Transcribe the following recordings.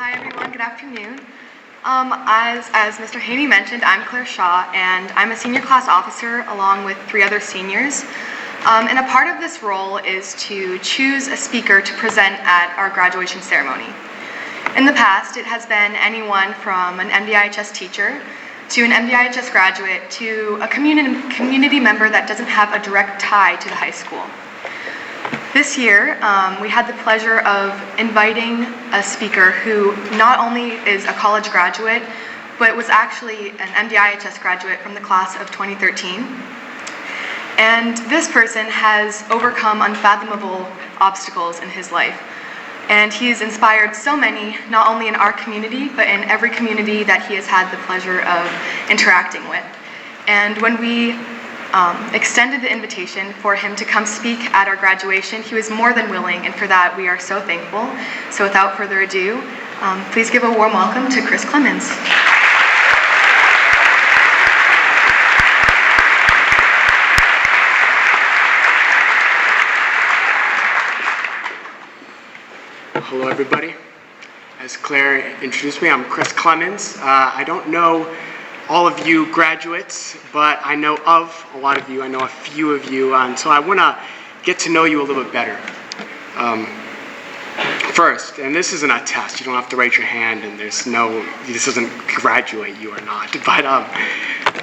Hi everyone, good afternoon. As Mr. Haney mentioned, I'm Clair Shaw and I'm a senior class officer along with 3 other seniors. And a part of this role is to choose a speaker to present at our graduation ceremony. In the past, it has been anyone from an MDIHS teacher to an MDIHS graduate to a community member that doesn't have a direct tie to the high school. This year, we had the pleasure of inviting a speaker who not only is a college graduate, but was actually an MDIHS graduate from the class of 2013. And this person has overcome unfathomable obstacles in his life. And he's inspired so many, not only in our community, but in every community that he has had the pleasure of interacting with. And when we extended the invitation for him to come speak at our graduation, he was more than willing, and for that we are so thankful. So without further ado, please give a warm welcome to Chris Clemens. Hello everybody. As Claire introduced me, I'm Chris Clemens. I don't know all of you graduates, but I know of a lot of you. I know a few of you, and so I want to get to know you a little bit better. First, and this isn't a test, you don't have to raise your hand, and this doesn't graduate you or not, but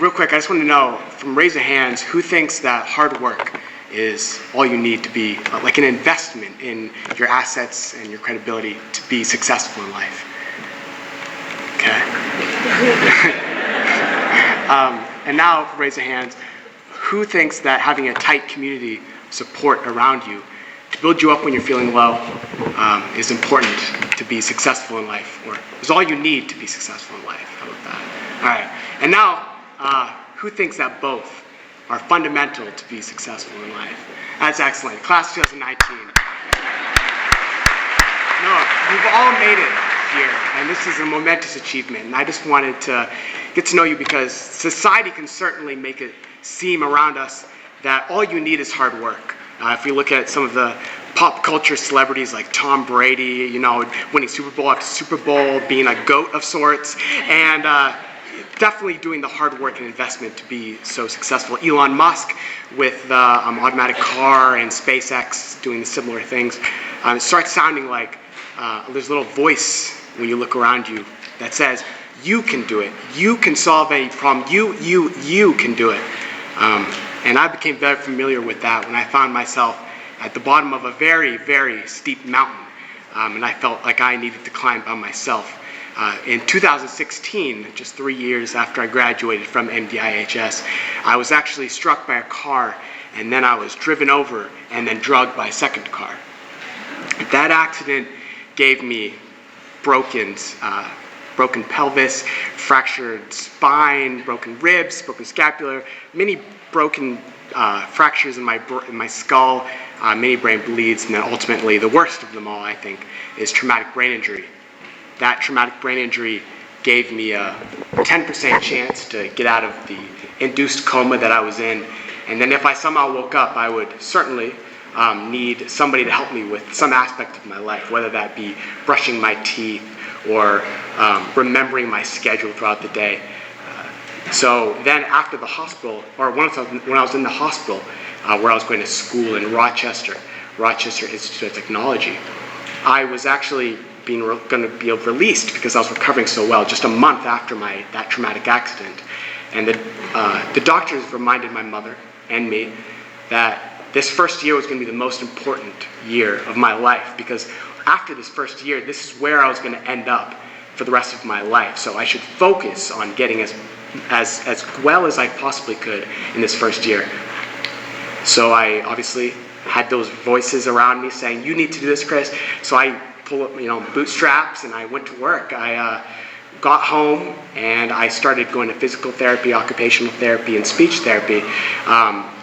real quick, I just want to know, from raise of hands, who thinks that hard work is all you need to be, like an investment in your assets and your credibility to be successful in life? Okay. And now, raise of hands, who thinks that having a tight community support around you to build you up when you're feeling low is important to be successful in life, or is all you need to be successful in life? How about that? All right. And now, who thinks that both are fundamental to be successful in life? That's excellent. Class 2019. No, you've all made it here, and this is a momentous achievement, and I just wanted to get to know you because society can certainly make it seem around us that all you need is hard work. If you look at some of the pop culture celebrities like Tom Brady, winning Super Bowl after Super Bowl, being a GOAT of sorts, and definitely doing the hard work and investment to be so successful. Elon Musk with the automatic car and SpaceX doing the similar things. It starts sounding like there's a little voice when you look around you that says, you can do it. You can solve any problem. You can do it. And I became very familiar with that when I found myself at the bottom of a very, very steep mountain. And I felt like I needed to climb by myself. In 2016, just 3 years after I graduated from MDIHS, I was actually struck by a car, and then I was driven over and then drugged by a second car. That accident gave me broken pelvis, fractured spine, broken ribs, broken scapula, many broken fractures in my skull, many brain bleeds, and then ultimately the worst of them all, I think, is traumatic brain injury. That traumatic brain injury gave me a 10% chance to get out of the induced coma that I was in, and then if I somehow woke up, I would certainly need somebody to help me with some aspect of my life, whether that be brushing my teeth or remembering my schedule throughout the day. So then after the hospital, or when I was in the hospital, where I was going to school in Rochester Institute of Technology, I was actually going to be released because I was recovering so well just a month after that traumatic accident. And the doctors reminded my mother and me that this first year was going to be the most important year of my life, because after this first year, this is where I was going to end up for the rest of my life. So I should focus on getting as well as I possibly could in this first year. So I obviously had those voices around me saying, you need to do this, Chris. So I pulled up, bootstraps, and I went to work. I got home and I started going to physical therapy, occupational therapy, and speech therapy,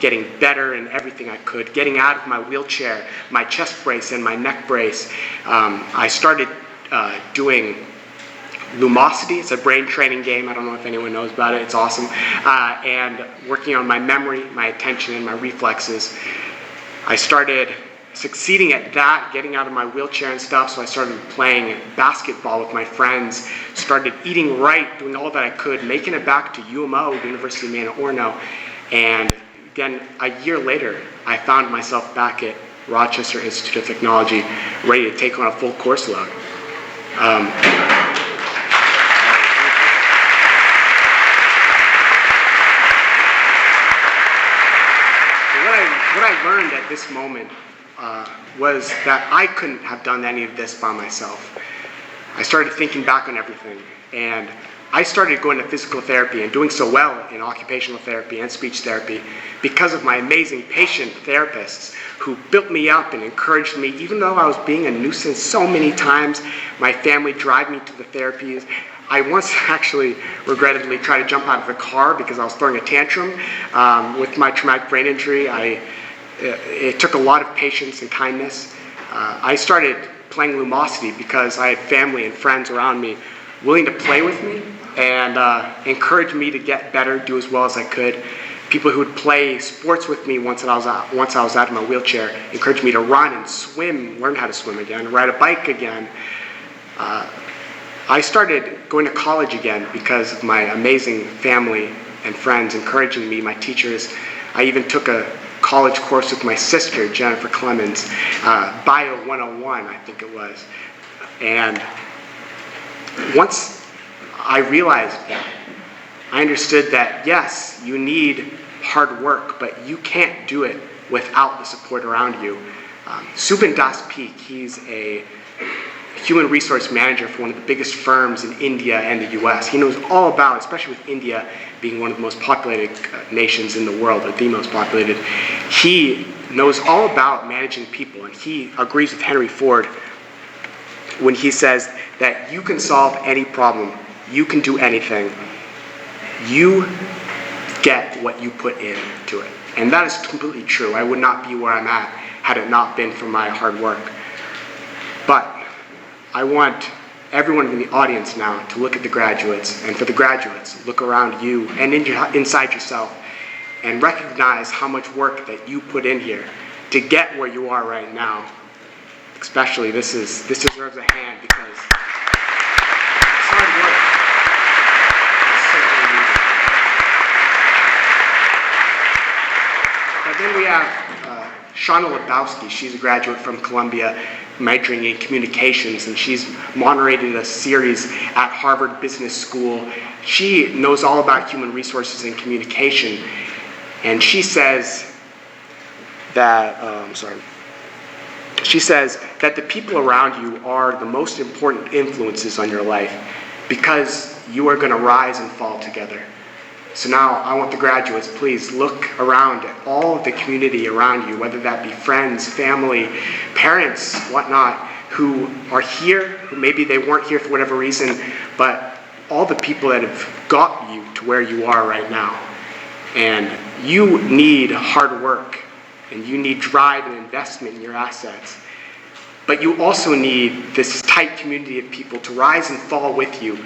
getting better in everything I could, getting out of my wheelchair, my chest brace and my neck brace. I started doing Lumosity. It's a brain training game. I don't know if anyone knows about it. It's awesome. And working on my memory, my attention, and my reflexes. I started succeeding at that, getting out of my wheelchair and stuff, so I started playing basketball with my friends, started eating right, doing all that I could, making it back to UMO, University of Maine at Orono, and again, a year later, I found myself back at Rochester Institute of Technology, ready to take on a full course load. What I learned at this moment was that I couldn't have done any of this by myself. I started thinking back on everything, and I started going to physical therapy and doing so well in occupational therapy and speech therapy because of my amazing patient therapists who built me up and encouraged me, even though I was being a nuisance so many times. My family drive me to the therapies. I once actually regrettably tried to jump out of the car because I was throwing a tantrum with my traumatic brain injury. It took a lot of patience and kindness. I started playing Lumosity because I had family and friends around me willing to play with me and encourage me to get better, do as well as I could. People who would play sports with me once I was out of my wheelchair encouraged me to run and swim, learn how to swim again, ride a bike again. I started going to college again because of my amazing family and friends encouraging me, my teachers. I even took a college course with my sister, Jennifer Clemens, Bio 101, I think it was. And once I realized that, I understood that, yes, you need hard work, but you can't do it without the support around you. Subin Das Peek, he's a human resource manager for one of the biggest firms in India and the US. He knows all about, especially with India being one of the most populated nations in the world, or the most populated, he knows all about managing people, and he agrees with Henry Ford when he says that you can solve any problem, you can do anything, you get what you put into it. And that is completely true. I would not be where I'm at had it not been for my hard work. But I want everyone in the audience now to look at the graduates, and for the graduates, look around you and inside yourself and recognize how much work that you put in here to get where you are right now. Especially, this deserves a hand because it's hard work. It's certainly needed. But then we have Shauna Lebowski. She's a graduate from Columbia, majoring in communications, and she's moderated a series at Harvard Business School. She knows all about human resources and communication, and she says that, she says that the people around you are the most important influences on your life because you are going to rise and fall together. So now I want the graduates, please look around at all of the community around you, whether that be friends, family, parents, whatnot, who are here, who maybe they weren't here for whatever reason, but all the people that have got you to where you are right now. And you need hard work, and you need drive and investment in your assets. But you also need this tight community of people to rise and fall with you.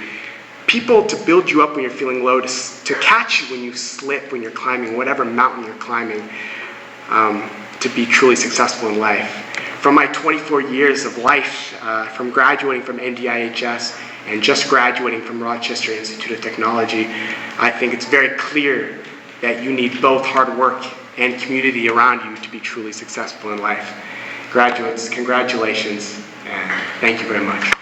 People to build you up when you're feeling low, to catch you when you slip, when you're climbing, whatever mountain you're climbing, to be truly successful in life. From my 24 years of life, from graduating from MDI and just graduating from Rochester Institute of Technology, I think it's very clear that you need both hard work and community around you to be truly successful in life. Graduates, congratulations, and thank you very much.